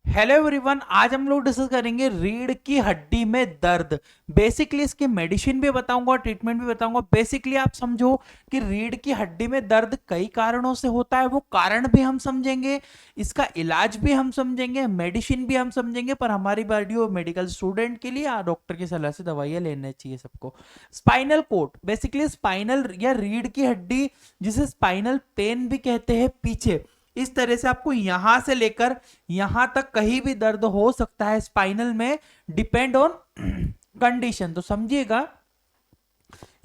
Hello everyone, आज हम लोग डिस्कस करेंगे रीढ़ की हड्डी में दर्द। बेसिकली इसकी मेडिसिन भी बताऊंगा, ट्रीटमेंट भी बताऊंगा। बेसिकली आप समझो कि रीढ़ की हड्डी में दर्द कई कारणों से होता है, वो कारण भी हम समझेंगे, इसका इलाज भी हम समझेंगे, मेडिसिन भी हम समझेंगे। पर हमारी वीडियो मेडिकल स्टूडेंट के लिए डॉक्टर की सलाह से दवाइयां लेनी चाहिए सबको। स्पाइनल कोड, बेसिकली स्पाइनल या रीढ़ की हड्डी जिसे स्पाइनल पेन भी कहते हैं, पीछे इस तरह से आपको यहां से लेकर यहां तक कहीं भी दर्द हो सकता है स्पाइनल में, डिपेंड ऑन कंडीशन। तो समझिएगा,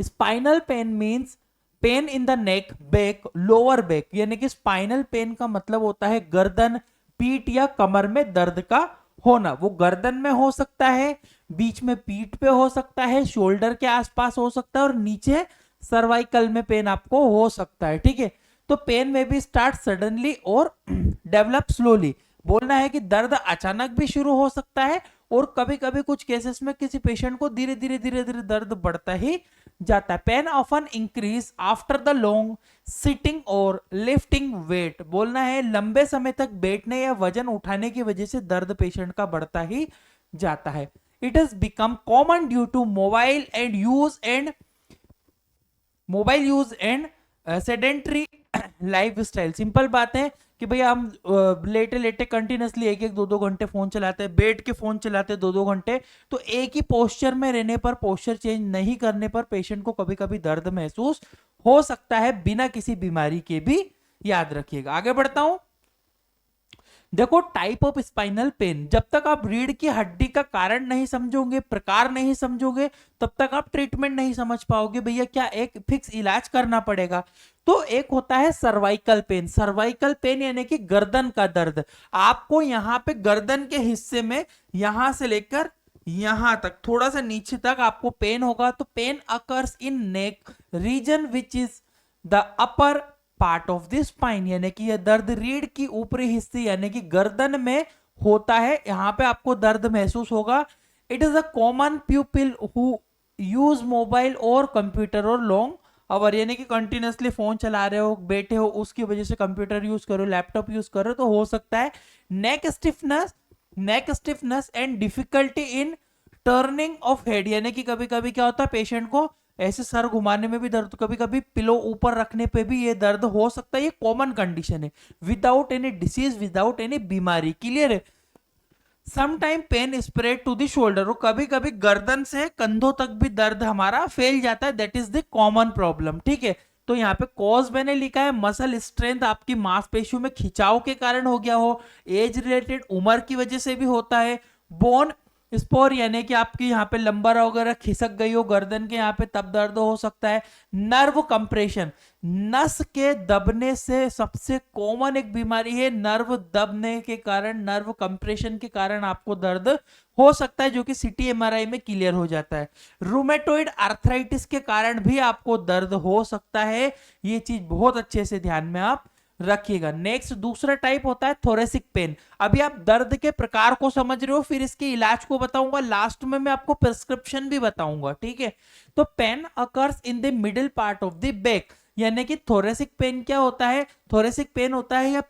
spinal pain means pain in the neck, back, lower back, यानी कि स्पाइनल पेन का मतलब होता है गर्दन, पीठ या कमर में दर्द का होना। वो गर्दन में हो सकता है, बीच में पीठ पे हो सकता है, शोल्डर के आसपास हो सकता है और नीचे सर्वाइकल में पेन आपको हो सकता है। ठीक है, तो पेन में भी स्टार्ट सडनली और डेवलप स्लोली। बोलना है कि दर्द अचानक भी शुरू हो सकता है और कभी कभी कुछ केसेस में किसी पेशेंट को धीरे धीरे धीरे धीरे दर्द बढ़ता ही जाता है। Pain often increase after the long sitting और लिफ्टिंग वेट। बोलना है लंबे समय तक बैठने या वजन उठाने की वजह से दर्द पेशेंट का बढ़ता ही जाता है। It has become common due to mobile use and sedentary life style. Simple बात है कि भैया हम लेटे लेटे कंटिन्यूसली एक एक दो दो घंटे फोन चलाते हैं, बैठ के फोन चलाते हैं दो दो घंटे, तो एक ही पोस्चर में रहने पर, पोस्चर चेंज नहीं करने पर पेशेंट को कभी कभी दर्द महसूस हो सकता है बिना किसी बीमारी के भी। याद रखिएगा। आगे बढ़ता हूं। देखो, टाइप ऑफ स्पाइनल पेन, जब तक आप रीढ़ की हड्डी का कारण नहीं समझोगे, प्रकार नहीं समझोगे, तब तक आप ट्रीटमेंट नहीं समझ पाओगे। भैया क्या एक फिक्स इलाज करना पड़ेगा। तो एक होता है सर्वाइकल पेन। सर्वाइकल पेन यानी कि गर्दन का दर्द। आपको यहां पे गर्दन के हिस्से में यहां से लेकर यहां तक, थोड़ा सा नीचे तक आपको पेन होगा। तो pain occurs in neck region which is the upper part of the spine, यानी कि यह दर्द रीढ़ की ऊपरी हिस्से यानी कि गर्दन में होता है। यहां पे आपको दर्द महसूस होगा। It is a common people who use mobile और कंप्यूटर और लॉन्ग आवर, यानी कि कंटिन्यूसली फोन चला रहे हो, बैठे हो, उसकी वजह से कंप्यूटर यूज करो, लैपटॉप यूज करो, तो हो सकता है neck stiffness and difficulty in turning of head, यानी कि कभी कभी क्या होता है पेशेंट को ऐसे सर घुमाने में भी दर्द, कभी कभी पिलो ऊपर रखने पे भी ये दर्द हो सकता है। ये कॉमन कंडीशन है, without any disease, without any बीमारी। क्लियर है। Sometime pain spread to the shoulder, और कभी कभी गर्दन से कंधों तक भी दर्द हमारा फैल जाता है। That is the common problem. ठीक है, तो यहाँ पे कॉज मैंने लिखा है मसल स्ट्रेंथ, आपकी मांसपेशियों में खिंचाव के कारण हो गया हो, एज रिलेटेड, उम्र की वजह से भी होता है, बोन स्पोर यानी कि आपकी यहाँ पे लंबर वगैरह खिसक गई हो गर्दन के यहाँ पे, तब दर्द हो सकता है। नर्व कंप्रेशन, नस के दबने से सबसे कॉमन एक बीमारी है, नर्व दबने के कारण, नर्व कंप्रेशन के कारण आपको दर्द हो सकता है, जो कि सीटी एमआरआई में क्लियर हो जाता है। रूमेटोइड आर्थराइटिस के कारण भी आपको दर्द हो सकता है। ये चीज बहुत अच्छे से ध्यान में आप रखिएगा। नेक्स्ट दूसरा टाइप होता है थोरेसिक पेन। अभी आप दर्द के प्रकार को समझ रहे हो, फिर इसके इलाज को बताऊंगा, लास्ट में मैं आपको प्रिस्क्रिप्शन भी बताऊंगा। ठीक है, तो pain occurs in the middle part of the back, यानी कि थोरेसिक पेन क्या होता है, थोरेसिक पेन होता है या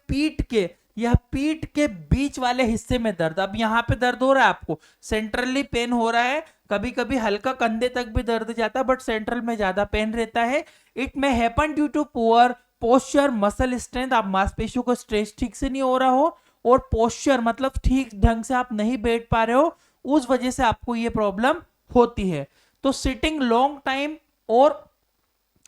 पीठ के बीच वाले हिस्से में दर्द। अब यहाँ पे दर्द हो रहा है आपको, सेंट्रली पेन हो रहा है, कभी कभी हल्का कंधे तक भी दर्द जाता है, बट सेंट्रल में ज्यादा पेन रहता है। It may happen due to poor posture, muscle strength, आप मांसपेशियों को स्ट्रेच ठीक से नहीं हो रहा हो, और पोस्चर मतलब ठीक ढंग से आप नहीं बैठ पा रहे हो, उस वजह से आपको ये प्रॉब्लम होती है। तो सिटिंग लॉन्ग टाइम और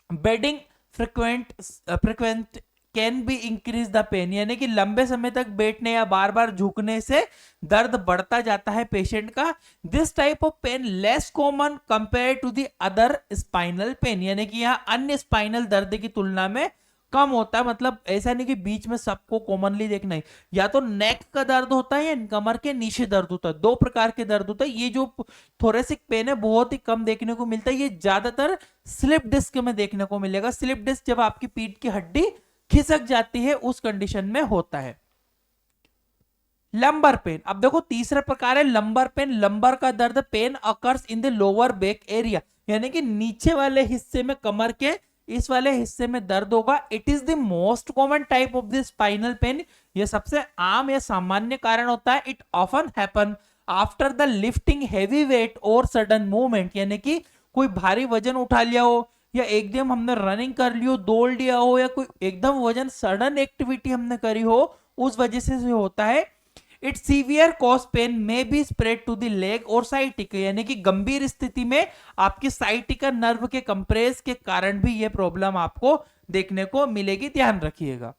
bending frequent can be increase the pain, यानी कि लंबे समय तक बैठने या बार बार झुकने से दर्द बढ़ता जाता है पेशेंट का। This type of pain less common compare to the other spinal pain, यानी कि यहाँ अन्य स्पाइनल दर्द की तुलना में कम होता है। मतलब ऐसा नहीं कि बीच में सबको कॉमनली देखना है, या तो नेक का दर्द होता है या कमर के नीचे दर्द होता है, दो प्रकार के दर्द होता है। ये जो थोरेसिक पेन है बहुत ही कम देखने को मिलता है, ये ज्यादातर स्लिप डिस्क में देखने को मिलेगा। स्लिप डिस्क जब आपकी पीठ की हड्डी खिसक जाती है उस कंडीशन में होता है। लंबर पेन, अब देखो तीसरा प्रकार है लंबर पेन। लंबर का दर्द pain occurs in the lower back area, यानी कि नीचे वाले हिस्से में, कमर के इस वाले हिस्से में दर्द होगा। It is the most common type of the spinal pain, ये सबसे आम या सामान्य कारण होता है। It often happen after the lifting heavy weight और सडन मूवमेंट, यानी कि कोई भारी वजन उठा लिया हो या एकदम हमने रनिंग कर ली हो, दौड़ लिया हो, या कोई एकदम वजन सडन एक्टिविटी हमने करी हो, उस वजह से होता है। It severe cause pain may be spread to the leg और साइटिका, यानी कि गंभीर स्थिति में आपकी साइटिका नर्व के कंप्रेस के कारण भी ये प्रॉब्लम आपको देखने को मिलेगी, ध्यान रखिएगा।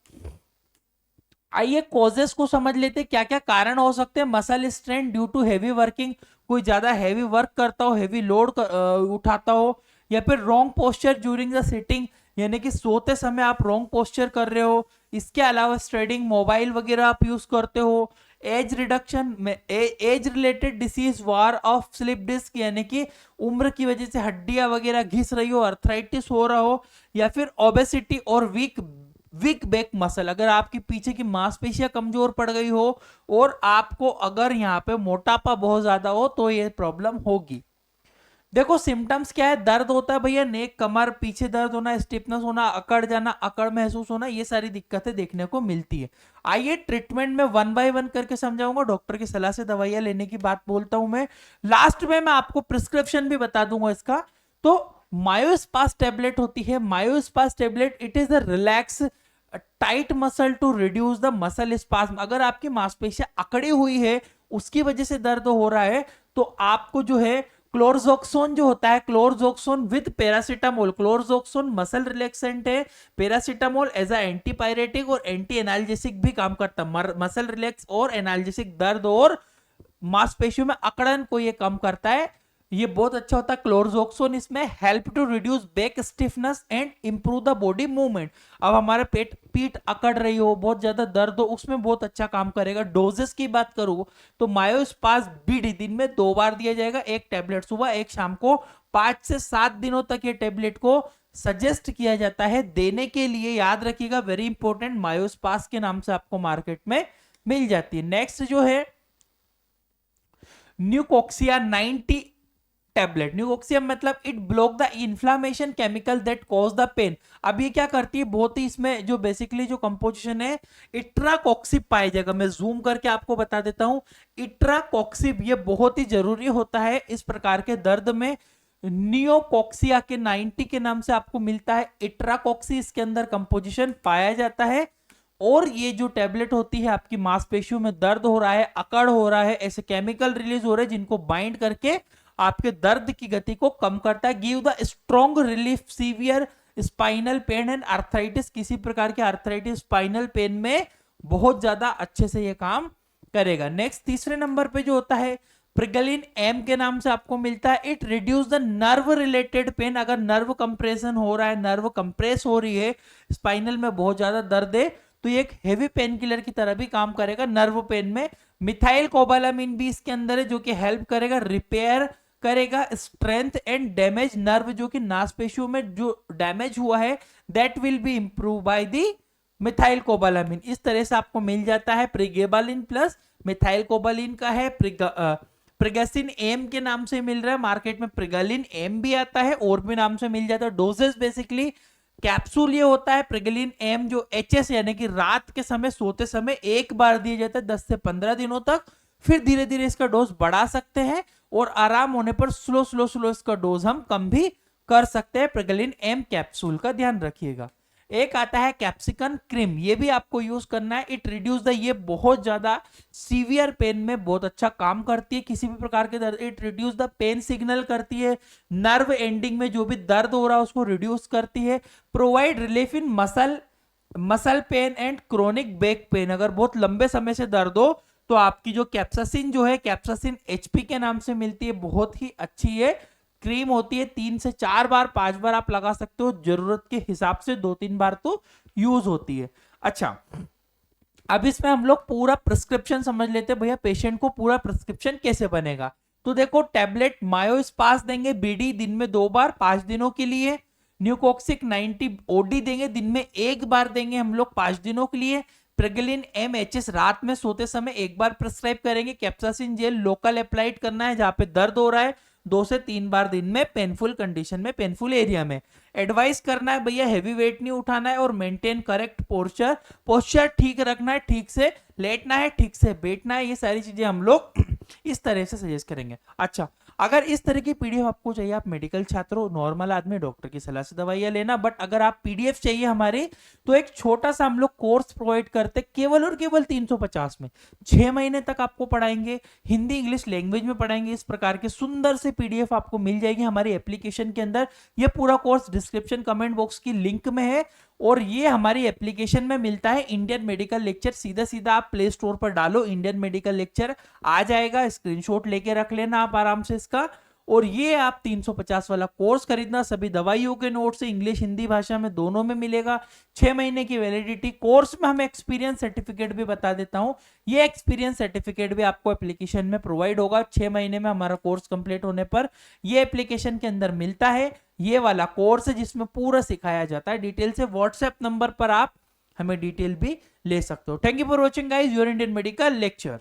आइए कॉजेस को समझ लेते, क्या क्या कारण हो सकते हैं। Muscle strain due to heavy working, कोई ज्यादा हेवी वर्क करता हो, हेवी लोड उठाता हो, या फिर wrong posture during the sitting, यानी कि सोते समय आप रॉन्ग पोस्चर कर रहे हो। इसके अलावा स्ट्रेडिंग, मोबाइल वगैरह आप यूज करते हो। एज रिडक्शन में एज रिलेटेड डिसीज, वार ऑफ स्लिप डिस्क, यानी कि उम्र की वजह से हड्डियां वगैरह घिस रही हो, अर्थराइटिस हो रहा हो, या फिर ओबेसिटी और वीक बैक मसल, अगर आपकी पीछे की मांसपेशियां कमजोर पड़ गई हो और आपको अगर यहाँ पे मोटापा बहुत ज्यादा हो तो ये प्रॉब्लम होगी। देखो सिम्टम्स क्या है, दर्द होता है भैया, नेक, कमर, पीछे दर्द होना, स्टिफनेस होना, अकड़ जाना, अकड़ महसूस होना, ये सारी दिक्कतें देखने को मिलती है। आइए ट्रीटमेंट में वन बाय वन करके समझाऊंगा, डॉक्टर की सलाह से दवाइयां लेने की बात बोलता हूं मैं। लास्ट में मैं आपको प्रिस्क्रिप्शन भी बता दूंगा इसका। तो मायोस्पास टेबलेट होती है, Myospas tablet, it is the relax tight muscle to reduce the muscle spasm. अगर आपकी मांसपेशियां अकड़ी हुई है, उसकी वजह से दर्द हो रहा है, तो आपको जो है क्लोरजोक्सोन जो होता है, क्लोरजोक्सोन विद पैरासीटामोल, क्लोरजोक्सोन मसल रिलैक्सेंट है, पैरासीटामोल एज अ एंटीपायरेटिक और एंटी एनाल्जेसिक भी काम करता है। मसल रिलैक्स और एनाल्जेसिक, दर्द और मांसपेशियों में अकड़न को ये कम करता है, ये बहुत अच्छा होता है क्लोरजोक्सोन। इसमें help to reduce back stiffness and improve the body movement. अब हमारे पीठ अकड़ रही हो, बहुत ज्यादा दर्द हो, उसमें बहुत अच्छा काम करेगा। डोजेस की बात करूं तो मायोस्पास बीडी दिन में 2 बार दिया जाएगा, एक टेबलेट सुबह, एक शाम को। 5 से 7 दिनों तक ये टेबलेट को सजेस्ट किया जाता है देने के लिए, याद रखिएगा, वेरी इंपॉर्टेंट। मायोस्पास के नाम से आपको मार्केट में मिल जाती है। नेक्स्ट जो है न्यूकोक्सिया 90 टैबलेट। न्यूकोक्सियम मतलब it block the inflammation chemical that cause the pain. अब ये क्या करती है, बहुत ही इसमें जो बेसिकली जो कंपोजिशन है, इट्राकॉक्सिब पाया जाएगा। मैं जूम करके आपको बता देता हूं, इट्राकॉक्सिब ये बहुत ही जरूरी होता है इस प्रकार के दर्द में। नियोकॉक्सिया के 90 के नाम से आपको मिलता है, इट्राकॉक्सी इसके अंदर कंपोजिशन पाया जाता है। और ये जो टेबलेट होती है, आपकी मांसपेशियों में दर्द हो रहा है, अकड़ हो रहा है, ऐसे केमिकल रिलीज हो रहे हैं जिनको बाइंड करके आपके दर्द की गति को कम करता है। Give the strong relief severe spinal pain and arthritis, किसी प्रकार के आर्थराइटिस, स्पाइनल पेन में बहुत ज्यादा अच्छे से ये काम करेगा। नेक्स्ट तीसरे नंबर पे जो होता है प्रिगलिन एम के नाम से आपको मिलता है। It reduce the nerve related pen, अगर नर्व कंप्रेशन हो रहा है, नर्व कंप्रेस हो रही है, स्पाइनल में बहुत ज्यादा दर्द है, तो ये एक हेवी पेन किलर की तरह भी काम करेगा नर्व पेन में। मिथाइल कोबालामिन भी इसके अंदर है, जो कि हेल्प करेगा, रिपेयर करेगा स्ट्रेंथ एंड डैमेज नर्व, जो कि नासपेशियों में जो डैमेज हुआ है, that will be improve by the methyl cobalamin. इस तरह से आपको मिल जाता है प्रिगेबालिन प्लस मिथाइल कोबालिन का है। प्रिगेसिन एम के नाम से मिल रहा है मार्केट में, प्रिगलिन एम भी आता है और भी नाम से मिल जाता है। डोजेस बेसिकली कैप्सूल ये होता है प्रिगलिन एम, जो एचएस यानी कि रात के समय सोते समय एक बार दिया जाता है 10 से 15 दिनों तक, फिर धीरे धीरे इसका डोज बढ़ा सकते हैं और आराम होने पर स्लो स्लो स्लो इसका डोज हम कम भी कर सकते हैं। प्रिगलिन एम कैप्सूल का ध्यान रखिएगा। एक आता है कैप्सिकन क्रीम, ये भी आपको यूज करना है। इट रिड्यूस द, ये बहुत ज्यादा सीवियर पेन में बहुत अच्छा काम करती है, किसी भी प्रकार के दर्द। It reduce the pen signal करती है, नर्व एंडिंग में जो भी दर्द हो रहा है उसको रिड्यूस करती है। Provide relief in muscle pain and chronic back pain, अगर बहुत लंबे समय से दर्द हो तो आपकी जो कैप्सासिन जो है, कैप्सासिन एचपी के नाम से मिलती है, बहुत ही अच्छी है क्रीम होती है। 3 से 4 बार 5 बार आप लगा सकते हो, जरूरत के हिसाब से 2-3 बार तो यूज होती है। अच्छा, अब इसमें हम लोग पूरा प्रिस्क्रिप्शन समझ लेते हैं भैया, पेशेंट को पूरा प्रिस्क्रिप्शन कैसे बनेगा। तो देखो टैबलेट मायोस्पास देंगे बीडी दिन में 2 बार 5 दिनों के लिए। न्यूकोक्सिक 90 ओडी देंगे, दिन में 1 बार देंगे हम लोग 5 दिनों के लिए। प्रिगलिन एमएचएस रात में सोते समय 1 बार प्रिस्क्राइब करेंगे। कैप्सासिन जेल लोकल अप्लाइड करना है जहां पे दर्द हो रहा है, 2 से 3 बार दिन में पेनफुल कंडीशन में, पेनफुल एरिया में। एडवाइस करना है भैया हैवी वेट नहीं उठाना है और मेंटेन करेक्ट पोस्चर, पोस्चर ठीक रखना है, ठीक से लेटना है, ठीक से बैठना है, ये सारी चीजें हम लोग इस तरह से सजेस्ट करेंगे। अच्छा, अगर इस तरह की पीडीएफ आपको चाहिए, आप मेडिकल छात्र हो, नॉर्मल आदमी, डॉक्टर की सलाह से दवाइयां लेना, बट अगर आप पीडीएफ चाहिए हमारी, तो एक छोटा सा हम लोग कोर्स प्रोवाइड करते केवल और केवल 350 में। 6 महीने तक आपको पढ़ाएंगे, हिंदी इंग्लिश लैंग्वेज में पढ़ाएंगे, इस प्रकार के सुंदर से पीडीएफ आपको मिल जाएगी हमारी एप्लीकेशन के अंदर। ये पूरा कोर्स डिस्क्रिप्शन कमेंट बॉक्स की लिंक में है, और ये हमारी एप्लीकेशन में मिलता है इंडियन मेडिकल लेक्चर। सीधा सीधा आप प्ले स्टोर पर डालो इंडियन मेडिकल लेक्चर, आ जाएगा, स्क्रीनशॉट लेके रख लेना आप आराम से इसका। और ये आप 350 वाला कोर्स खरीदना, सभी दवाइयों के नोट्स इंग्लिश हिंदी भाषा में दोनों में मिलेगा। 6 महीने की वैलिडिटी, कोर्स में हम एक्सपीरियंस सर्टिफिकेट भी बता देता हूं, ये एक्सपीरियंस सर्टिफिकेट भी आपको एप्लीकेशन में प्रोवाइड होगा 6 महीने में हमारा कोर्स कंप्लीट होने पर। ये एप्लीकेशन के अंदर मिलता है, ये वाला कोर्स है जिसमें पूरा सिखाया जाता है डिटेल से। व्हाट्सएप नंबर पर आप हमें डिटेल भी ले सकते हो। Thank you for watching guys, your Indian medical lecture.